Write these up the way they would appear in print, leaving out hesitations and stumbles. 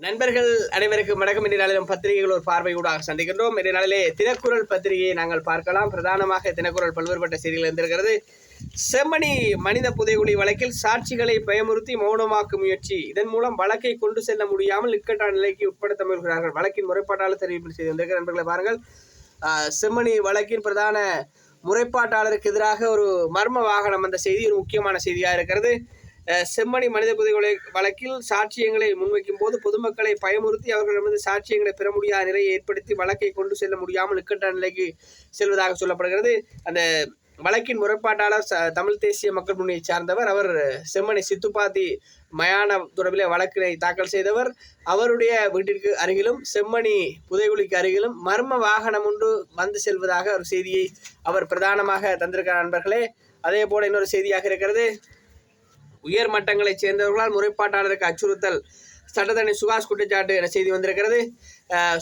நண்பர்கள் அனைவருக்கும் வணக்கம். இன்றைய நாளிலும் பத்திரிகைகள் ஒரு பார்வையூடாக சந்திக்கின்றோம். இன்றைய நாளிலே தினக்குரல் பத்திரிகையை நாங்கள் பார்க்கலாம். பிரதானமாக தினக்குரல் பல்வேறுபட்ட செய்திகள் இருந்திருக்கிறது. செம்மணி மனித புதைகுழி வழக்கில் சாட்சிகளை பயமுறுத்தி மௌனமாக்கும் முயற்சி, இதன் மூலம் வழக்கை கொண்டு செல்ல முடியாமல் இக்கட்டான நிலைக்கு உட்படுத்த முயல்கிறார்கள். வழக்கின் முறைப்பாட்டாளர் தெரிவிப்பு செய்து வந்திருக்கிற நண்பர்களை பாருங்கள். செம்மணி வழக்கின் பிரதான முறைப்பாட்டாளருக்கு எதிராக ஒரு மர்ம வாகனம் அந்த செய்தி ஒரு முக்கியமான செய்தியாக இருக்கிறது. செம்மணி மனித புதைகுழி வழக்கில் சாட்சியங்களை முன்வைக்கும் போது பொதுமக்களை பயமுறுத்தி அவர்களிடமிருந்து சாட்சியங்களை பெற முடியாத நிலையை ஏற்படுத்தி வழக்கை கொண்டு செல்ல முடியாமல் இக்கட்டான நிலைக்கு செல்வதாக சொல்லப்படுகிறது. அந்த வழக்கின் முறைப்பாட்டாளர் தமிழ் தேசிய மக்கள் முன்னணியை சார்ந்தவர். அவர் செம்மணி சித்துப்பாத்தி மயான தொடர்பில் வழக்கினை தாக்கல் செய்தவர். அவருடைய வீட்டிற்கு அருகிலும் செம்மணி புதைகுழிக்கு அருகிலும் மர்ம வாகனம் ஒன்று வந்து செல்வதாக ஒரு செய்தியை அவர் பிரதானமாக தந்திருக்கிறார் நண்பர்களே. அதே போல இன்னொரு செய்தியாக இருக்கிறது. உயர் மட்டங்களைச் சேர்ந்தவர்களால் முறைப்பாட்டாளருக்கு அச்சுறுத்தல், சட்டத்தரணி சுகாஷ் குற்றச்சாட்டு என செய்தி வந்திருக்கிறது.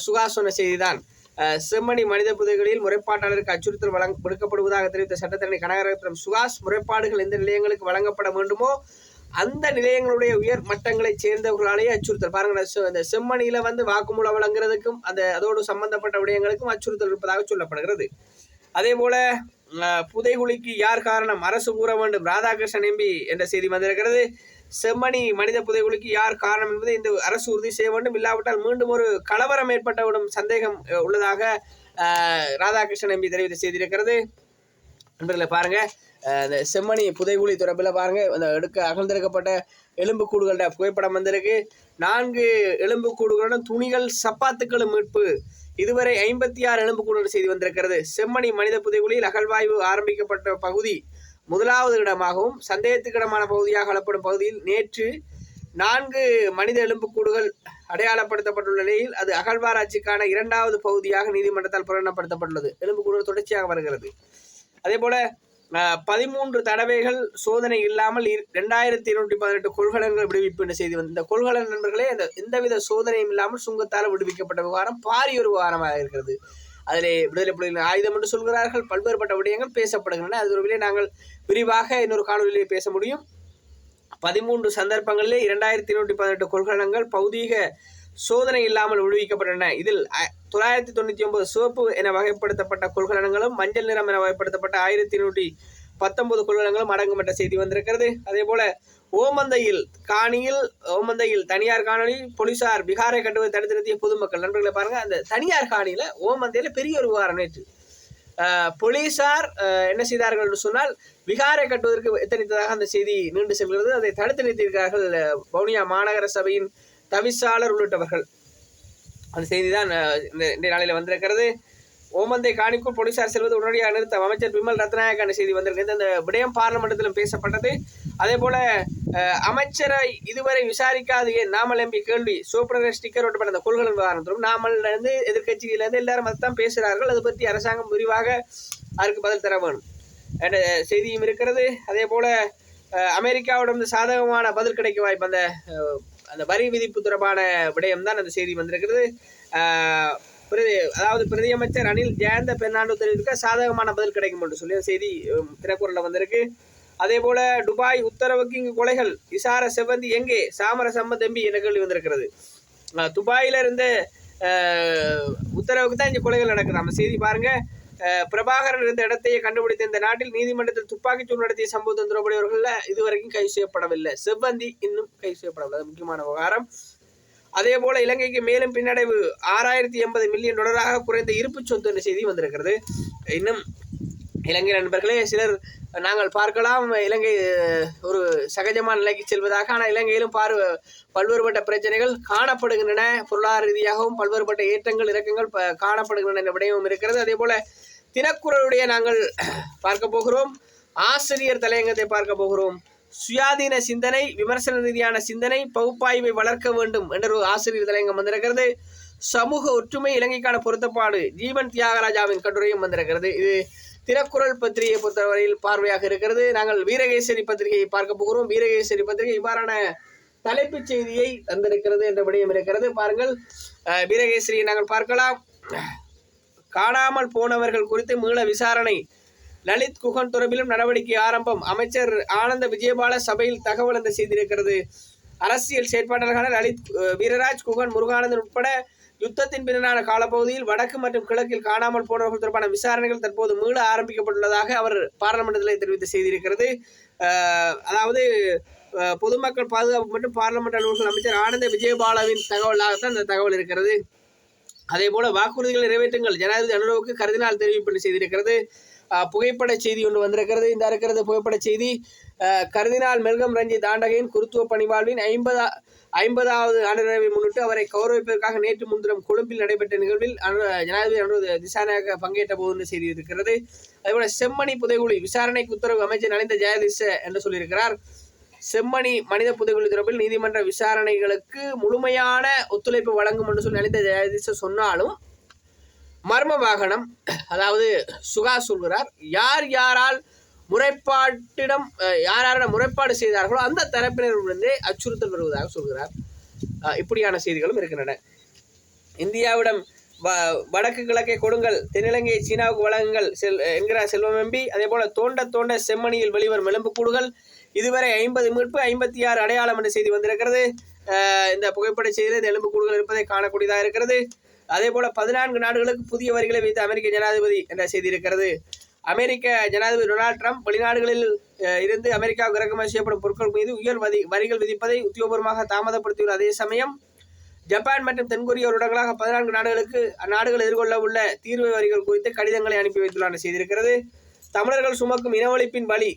சுகாஷ் சொன்ன செய்திதான். செம்மணி மனித புதைகுழியில் முறைப்பாட்டாளருக்கு அச்சுறுத்தல் விடுக்கப்படுவதாக தெரிவித்த சட்டத்தரணி கனகரத்னம் சுகாஷ், முறைப்பாடுகள் எந்த நிலையங்களுக்கு வழங்கப்பட வேண்டுமோ அந்த நிலையங்களுடைய உயர் மட்டங்களைச் சேர்ந்தவர்களாலேயே அச்சுறுத்தல். பாருங்க, இந்த செம்மணியில வாக்குமூலம் வழங்குறதுக்கும் அதோடு சம்பந்தப்பட்ட விடயங்களுக்கும் அச்சுறுத்தல் இருப்பதாக சொல்லப்படுகிறது. அதே போல புதைகுழிக்கு யார் காரணம், அரசு கூற வேண்டும், ராதாகிருஷ்ணன் எம்பி என்ற செய்தி வந்திருக்கிறது. செம்மணி மனித புதைகுழிக்கு யார் காரணம் என்பதை இந்த அரசு உறுதி செய்ய வேண்டும், இல்லாவிட்டால் மீண்டும் ஒரு கலவரம் ஏற்பட்டுவிடும் சந்தேகம் உள்ளதாக ராதாகிருஷ்ணன் எம்பி தெரிவித்த செய்தி இருக்கிறது. நண்பர்களை பாருங்க, இந்த செம்மணி புதைகுழி தொடர்பில் பாருங்க, அந்த அகழ்ந்தெடுக்கப்பட்ட எலும்புக்கூடுகளோட புகைப்படம் வந்திருக்கு. 4 எலும்புக்கூடுகளுடன் துணிகள் சப்பாத்துக்களும் மீட்பு. இதுவரை 56 எலும்புக்கூடுகள் செய்தி வந்திருக்கிறது. செம்மணி மனித புதைகுழியில் அகழ்வாய்வு ஆரம்பிக்கப்பட்ட பகுதி முதலாவது இடமாகவும் சந்தேகத்துக்கிடமான பகுதியாக அகலப்படும் பகுதியில் நேற்று 4 மனித எலும்புக்கூடுகள் அடையாளப்படுத்தப்பட்டுள்ள நிலையில் அது அகழ்வாராய்ச்சிக்கான 2வது பகுதியாக நீதிமன்றத்தால் பிரகடனப்படுத்தப்பட்டுள்ளது. எலும்புக்கூடுகள் தொடர்ச்சியாக வருகிறது. அதே போல 13 தடவைகள் சோதனை இல்லாமல் 2218 கொள்கலன்கள் விடுவிப்பு என்ற செய்தி வந்து, இந்த கொள்கலன் நண்பர்களே எந்தவித சோதனையும் இல்லாமல் சுங்கத்தால் விடுவிக்கப்பட்ட விவகாரம் பாரிய ஒரு விவகாரமாக இருக்கிறது. அதிலே விடுதலை புலிகளின் ஆயுதம் என்று சொல்கிறார்கள். பல்வேறுபட்ட விடயங்கள் பேசப்படுகின்றன. அது தொடர்பிலே நாங்கள் விரிவாக இன்னொரு காணொலியிலே பேச முடியும். 13 சந்தர்ப்பங்களிலே 2218 கொள்கலன்கள் பௌதீக சோதனை இல்லாமல் விடுவிக்கப்பட்டன. இதில் 999 சிவப்பு என வகைப்படுத்தப்பட்ட கொள்கலன்களும் மஞ்சள் நிறம் என வகைப்படுத்தப்பட்ட 1219 கொள்கலன்களும் அடங்கும் என்ற செய்தி வந்திருக்கிறது. அதே போல ஓமந்தையில் தனியார் காணொலி, போலீசார் விகாரை கட்டுவதை தடுத்து நிறுத்திய பொதுமக்கள். நண்பர்களை பாருங்க, அந்த தனியார் காணியில ஓமந்தையில பெரிய ஒரு விவகாரம். நேற்று போலீசார் என்ன செய்தார்கள் என்று சொன்னால், விகாரை கட்டுவதற்கு எத்தனித்ததாக அந்த செய்தி நீண்டு செல்கிறது. அதை தடுத்து நிறுத்தியிருக்கிறார்கள் வவுனியா மாநகர சபையின் தவிசாளர் உள்ளிட்டவர்கள். அந்த செய்தி தான் இந்த நாளில் வந்திருக்கிறது. ஓமந்தை காணிக்குள் போலீசார் செல்வது உடனடியாக நிறுத்தம், அமைச்சர் விமல் ரத்நாயக்கான செய்தி வந்திருக்கிறது. இந்த விடயம் பார்லிமெண்டத்திலும் பேசப்பட்டது. அதே போல அமைச்சரை இதுவரை விசாரிக்காது ஏன் நாமல் எம்பி கேள்வி, சோப்பன ஸ்டிக்கர் ஒட்டப்பட்ட அந்த கொள்கலன் விவகாரத்திலும் நாமலிருந்து எதிர்கட்சியிலிருந்து எல்லாரும் அதுதான் பேசுகிறார்கள். அது பற்றி அரசாங்கம் விரிவாக அதற்கு பதில் தர வேணும் என்ற செய்தியும் இருக்கிறது. அதே போல அமெரிக்காவிடம் சாதகமான பதில் கிடைக்க வாய்ப்பு, அந்த வரி விதிப்பு தொடர்பான விடயம் தான் அந்த செய்தி வந்திருக்கிறது. அதாவது பிரதியமைச்சர் அனில் ஜெயந்த பெர்னாண்டோ தெரிவிக்க சாதகமான பதில் கிடைக்கும் என்று சொல்லி செய்தி தினக்குரலில் வந்திருக்கு. அதே போல துபாய் உத்தரவுக்கு இங்கு கொலைகள், இசார செவ்வந்தி எங்கே, சாமர சம்பத் எம்பி என கேள்வி வந்திருக்கிறது. துபாயில இருந்த உத்தரவுக்கு தான் இங்கே கொலைகள் நடக்குது. நம்ம செய்தி பாருங்க. பிரபாகரன் இருந்த இடத்தையே கண்டுபிடித்த இந்த நாட்டில் நீதிமன்றத்தில் துப்பாக்கிச்சூடு நடத்திய சம்பவத்தின் தொடர்புடையவர்கள் இதுவரைக்கும் கைது செய்யப்படவில்லை. செவ்வந்தி இன்னும் கைது செய்யப்படவில்லை. அது முக்கியமான விவகாரம். அதே போல இலங்கைக்கு மேலும் பின்னடைவு, $6080 மில்லியன் குறைந்த இருப்பு சொத்து என்ற செய்தி வந்திருக்கிறது. இன்னும் இலங்கை நண்பர்களே, சிலர் நாங்கள் பார்க்கலாம் இலங்கை ஒரு சகஜமான நிலைக்கு செல்வதாக. ஆனால் இலங்கையிலும் பல்வேறுபட்ட பிரச்சனைகள் காணப்படுகின்றன. பொருளாதார ரீதியாகவும் பல்வேறுபட்ட ஏற்றங்கள் இறக்கங்கள் காணப்படுகின்றன என்ற விடயமும் இருக்கிறது. அதே போல தினக்குரலுடைய நாங்கள் பார்க்க போகிறோம். ஆசிரியர் தலையங்கத்தை பார்க்க போகிறோம். சுயாதீன சிந்தனை, விமர்சன ரீதியான சிந்தனை, பகுப்பாய்வை வளர்க்க வேண்டும் என்ற ஒரு ஆசிரியர் தலையங்கம் வந்திருக்கிறது. சமூக ஒற்றுமை, இலங்கைக்கான பொருத்தப்பாடு, ஜீவன் தியாகராஜாவின் கட்டுரையும் வந்திருக்கிறது. இது தினக்குரல் பத்திரிகையை பொறுத்தவரையில் பார்வையாக இருக்கிறது. நாங்கள் வீரகேசரி பத்திரிகையை பார்க்க போகிறோம். வீரகேசரி பத்திரிகை இவ்வாறான தலைப்புச் செய்தியை தந்திருக்கிறது என்ற விடயம் இருக்கிறது. பாருங்கள், வீரகேசரியை நாங்கள் பார்க்கலாம். காணாமல் போனவர்கள் குறித்து மீள விசாரணை, லலித் குகன் தொடர்பிலும் நடவடிக்கை ஆரம்பம், அமைச்சர் ஆனந்த விஜயபால சபையில் தகவல் என்ற செய்திருக்கிறது. அரசியல் செயற்பாட்டாளர்களான லலித் வீரராஜ், குகன் முருகானந்தன் உட்பட யுத்தத்தின் பின்னரான காலப்பகுதியில் வடக்கு மற்றும் கிழக்கில் காணாமல் போனவர்கள் தொடர்பான விசாரணைகள் தற்போது மீள ஆரம்பிக்கப்பட்டுள்ளதாக அவர் பாராளுமன்றத்தில் தெரிவித்து செய்திருக்கிறது. அதாவது பொதுமக்கள் பாதுகாப்பு மற்றும் பார்லமெண்ட் அலுவலர்கள் அமைச்சர் ஆனந்த விஜயபாலவின் தகவலாகத்தான் இந்த தகவல் இருக்கிறது. அதே போல வாக்குறுதிகளை நிறைவேற்றுங்கள் ஜனாதிபதி அனுரவுக்கு கருதினால் தெரிவிப்பு செய்திருக்கிறது. புகைப்பட செய்தி ஒன்று வந்திருக்கிறது. இந்த இருக்கிறது புகைப்பட செய்தி. கர்தினால் மெல்கம் ரஞ்சித் ஆண்டகையின் குருத்துவ பணிவாழ்வின் 50வது ஆண்டு நிறைவை முன்னிட்டு அவரை கௌரவிப்பதற்காக நேற்று முன்தினம் கொழும்பில் நடைபெற்ற நிகழ்வில் ஜனாதிபதி அனுர திசாநாயக்க பங்கேற்ற போது செய்தி இருக்கிறது. அதேபோல செம்மணி புதைகுழி விசாரணைக்கு உத்தரவு அமைச்சர் நலிந்த ஜெயதிச என்று சொல்லியிருக்கிறார். செம்மணி மனித புதைகுழி தொடர்பில் நீதிமன்ற விசாரணைகளுக்கு முழுமையான ஒத்துழைப்பு வழங்கும் என்று சொல்லி நலிந்த ஜெயதிச சொன்னாலும் மர்ம வாகனம், அதாவது சுகா சொல்கிறார், யாரால் முறைப்பாட்டிடம் யாரிடம் முறைப்பாடு செய்தார்களோ அந்த தரப்பினரிடமிருந்தே அச்சுறுத்தல் வருவதாக சொல்கிறார். இப்படியான செய்திகளும் இருக்கின்றன. இந்தியாவிடம் வடக்கு கிழக்கை கொடுங்கள், தென்னிலங்கையை சீனாவுக்கு வழங்குங்கள் என்கிறார் செல்வம் எம்பி. அதே போல தோண்ட செம்மணியில் வெளிவரும் எலும்புக்கூடுகள் இதுவரை 50 மீட்பு 56 அடையாளம் என்ற செய்தி வந்திருக்கிறது. இந்த புகைப்பட செய்தியில் இந்த எலும்புக்கூடுகள் இருப்பதை காணக்கூடியதாக இருக்கிறது. அதே போல 14 நாடுகளுக்கு புதிய வரிகளை வைத்த அமெரிக்க ஜனாதிபதி என்ற செய்தி இருக்கிறது. அமெரிக்க ஜனாதிபதி டொனால்ட் ட்ரம்ப் வெளிநாடுகளில் இருந்து அமெரிக்காவுக்கு இறக்குமதி செய்யப்படும் பொருட்கள் மீது உயர் வரிகள் விதிப்பதை உத்தியோகபூர்வமாக தாமதப்படுத்தியுள்ள அதே சமயம் ஜப்பான் மற்றும் தென்கொரியா வருடங்களாக 14 நாடுகளுக்கு அந்நாடுகள் எதிர்கொள்ள உள்ள தீர்வு வரிகள் குறித்து கடிதங்களை அனுப்பி வைத்துள்ளார் செய்தி இருக்கிறது. தமிழர்கள் சுமக்கும் இனவழிப்பின் வழி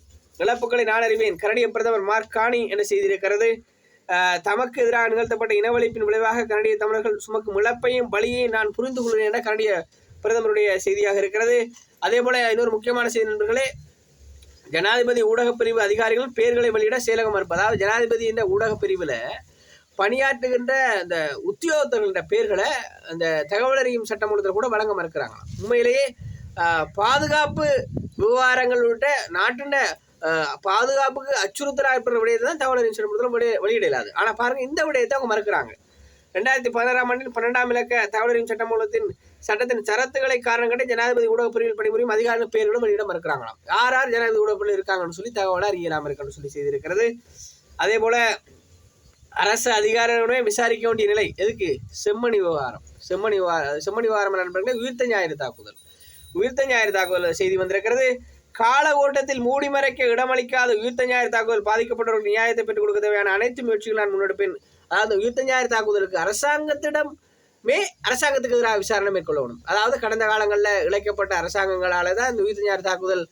இழப்புகளை நான் அறிவேன் கனடிய பிரதமர் மார்க் கானி என செய்திருக்கிறது. தமக்கு எதிராக நிகழ்த்தப்பட்ட இனவழிப்பின் விளைவாக கனடிய தமிழர்கள் சுமக்கும் இழப்பையும் வழியையும் நான் புரிந்து கொள்கிறேன் என கனடிய பிரதமருடைய செய்தியாக இருக்கிறது. அதே போல இன்னொரு முக்கியமான செய்தி நண்பர்களே, ஜனாதிபதி ஊடகப் பிரிவு அதிகாரிகள் பெயர்களை வெளியிட செயலகம் மறுப்பு. அதாவது ஜனாதிபதி என்ற ஊடகப் பிரிவில் பணியாற்றுகின்ற அந்த உத்தியோகத்தர்களின் பெயர்களை அந்த தகவல் அறியும் சட்டமன்றத்தில் கூட வழங்க மறுக்கிறாங்க. உண்மையிலேயே பாதுகாப்பு விவகாரங்கள் உள்ளிட்ட நாட்டின் பாதுகாப்புக்கு அச்சுறுத்தலாக இருக்கிற விடயத்தை தான் தகவல் அறியும் சட்டமன்றத்தில் வெளியிடலாது. ஆனால் பாருங்கள், இந்த விடயத்தை அவங்க மறுக்கிறாங்க. 2016ஆம் ஆண்டில் 12ஆம் இலக்க தகவல் அறியும் சட்டத்தின் சரத்துக்களை காரணம் கண்டு ஜனாதிபதி ஊடகப் பிரிவில் பணிபுரியும் அதிகாரிகள் பெயர்களும் வெளியிட மறுக்கிறாங்களாம். யார் ஜனாதிபதி ஊடகப் பிரிவில் இருக்காங்கன்னு சொல்லி தகவலை அறியலாம் இருக்குன்னு சொல்லி செய்திருக்கிறது. அதே போல அரசு அதிகாரிகளுமே விசாரிக்க வேண்டிய நிலை எதுக்கு? செம்மணி விவகாரம் நண்பர்களே, உயிர்த்த ஞாயிறு தாக்குதல் செய்தி வந்திருக்கிறது. கால ஓட்டத்தில் மூடி மறைக்க இடமளிக்காத உயிர்த்த ஞாயிறு தாக்குதல் பாதிக்கப்பட்டவர்கள் நியாயத்தை பெற்றுக் கொடுக்க தேவையான அனைத்து முயற்சிகள் நான் முன்னெடுப்பேன். அதாவது உயிர்த்த ஞாயிறு தாக்குதலுக்கு அரசாங்கத்துக்கு எதிராக விசாரணை மேற்கொள்ளணும். அதாவது கடந்த காலங்களில் இழைக்கப்பட்ட அரசாங்கங்களால் தான் இந்த உயிர்த்த ஞாயிறு தாக்குதல்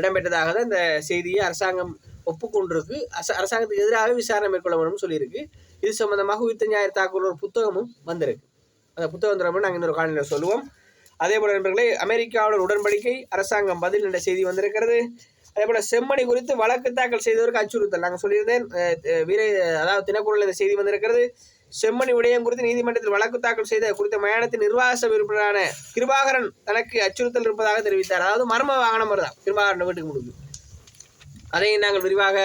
இடம்பெற்றதாக தான் இந்த செய்தியை அரசாங்கம் ஒப்புக்கொண்டிருக்கு. அரசாங்கத்துக்கு எதிராக விசாரணை மேற்கொள்ள வேணும்னு சொல்லியிருக்கு. இது சம்பந்தமாக உயிர்த்த ஞாயிறு தாக்குதல் ஒரு புத்தகமும் வந்திருக்கு. அந்த புத்தகம் தொடர்பாக நாங்கள் இன்னொரு காலையில் சொல்லுவோம். அதே போல நண்பர்களே, அமெரிக்காவுடன் உடன்படிக்கை அரசாங்கம் பதில் என்ற செய்தி வந்திருக்கிறது. அதே போல செம்மணி குறித்து வழக்கு தாக்கல் செய்தவருக்கு அச்சுறுத்தல். நாங்கள் சொல்லியிருந்தேன், அதாவது தினக்குரல் இந்த செய்தி வந்திருக்கிறது. செம்மணி விடயம் குறித்து நீதிமன்றத்தில் வழக்கு தாக்கல் செய்த குறித்த மயானத்தின் நிர்வாக சபை உறுப்பினரான கிருபாகரன் தனக்கு அச்சுறுத்தல் இருப்பதாக தெரிவித்தார். அதாவது மர்ம வாகனம் வருதான் கிருபாகரன் வீட்டுக்கு முடியும். அதையும் நாங்கள் விரிவாக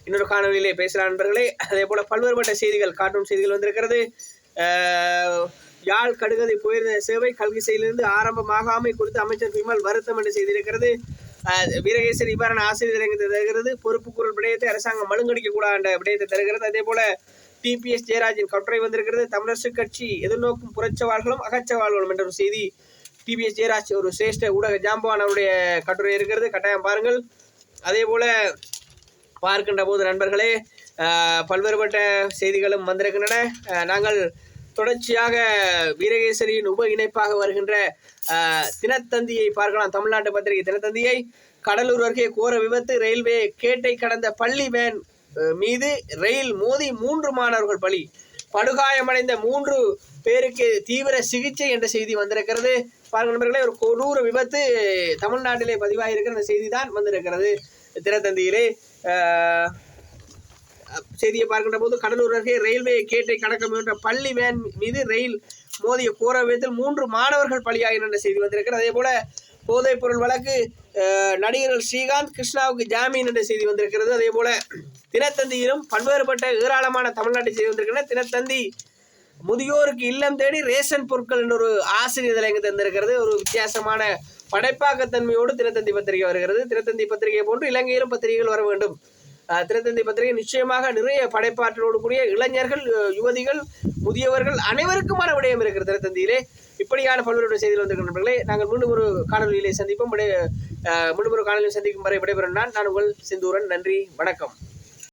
இன்னொரு காணொலியிலே பேசலாம் நண்பர்களே. அதே போல பல்வேறுபட்ட செய்திகள், கார்ட்டூன் செய்திகள் வந்திருக்கிறது. யாழ் கடுகதை போயிருந்த சேவை கல்கிசையிலிருந்து ஆரம்பமாகாமை குறித்து அமைச்சர் விமல் வருத்தம் என்று செய்திருக்கிறது. வீரகேசரி இவ்வாறான ஆசிரியர் தருகிறது. பொறுப்பு குரல் விடயத்தை அரசாங்கம் மழுங்கடிக்க கூடாது என்ற விடயத்தை தருகிறது. அதே போல டிபிஎஸ் ஜெயராஜின் கட்டுரை வந்திருக்கிறது. தமிழரசு கட்சி எதிர்நோக்கும் புறச்சவால்களும் அகச்சவால்களும் என்ற ஒரு செய்தி. டிபிஎஸ் ஜெயராஜ் ஒரு சிரேஷ்ட ஊடக ஜாம்பவான் அவருடைய கட்டுரை இருக்கிறது, கட்டாயம் பாருங்கள். அதே போல பார்க்கின்ற போது நண்பர்களே, பல்வேறுபட்ட செய்திகளும் வந்திருக்கின்றன. நாங்கள் தொடர்ச்சியாக வீரகேசரியின் உப இணைப்பாக வருகின்ற தினத்தந்தியை பார்க்கலாம். தமிழ்நாட்டு பத்திரிகை தினத்தந்தியை. கடலூர் அருகே கோர விபத்து, ரயில்வே கேட்டை கடந்த பள்ளி வேன் மீது ரயில் மோதி 3 மாணவர்கள் பலி, படுகாயமடைந்த 3 பேருக்கு தீவிர சிகிச்சை என்ற செய்தி வந்திருக்கிறது. பாருங்கள் நண்பர்களே, ஒரு கொடூர விபத்து தமிழ்நாட்டிலே பதிவாகியிருக்கிற அந்த செய்தி தான் வந்திருக்கிறது தினத்தந்தியிலே. செய்தியை பார்க்கின்ற போது, கடலூர் அருகே ரயில்வே கேட்டை கடக்க முயன்ற பள்ளி வேன் மீது ரயில் மோதிய கோர விபத்தில் 3 மாணவர்கள் பலியாகின என்ற செய்தி வந்திருக்கிறது. அதே போல போதைப் பொருள் வழக்கு, நடிகர்கள் ஸ்ரீகாந்த் கிருஷ்ணாவுக்கு ஜாமீன் என்ற செய்தி வந்திருக்கிறது. அதே போல தினத்தந்தியிலும் பல்வேறுபட்ட ஏராளமான தமிழ்நாட்டு செய்தி வந்திருக்கின்றன. தினத்தந்தி முதியோருக்கு இல்லம் தேடி ரேஷன் பொருட்கள் என்ற ஒரு ஆசிரியர் தலைங்க தந்திருக்கிறது. ஒரு வித்தியாசமான படைப்பாக்கத்தன்மையோடு தினத்தந்தி பத்திரிகை வருகிறது. தினத்தந்தி பத்திரிகை போன்று இலங்கையிலும் பத்திரிகைகள் வர வேண்டும். தினத்தந்தி பத்திரிகை நிச்சயமாக நிறைய படைப்பாற்றலோடு கூடிய இளைஞர்கள், யுவதிகள், முதியவர்கள் அனைவருக்குமான விடயம் இருக்கிற தினத்தந்தியிலே. இப்படியான பல்வேறு செய்திகள் வந்திருக்கிற நண்பர்களே, நாங்கள் மீண்டும் ஒரு காணொலியிலே சந்திப்போம். மீண்டும் ஒரு காணொலியில் சந்திக்கும் வரை விடைபெறும் நான் உங்கள் செந்தூரன். நன்றி, வணக்கம்.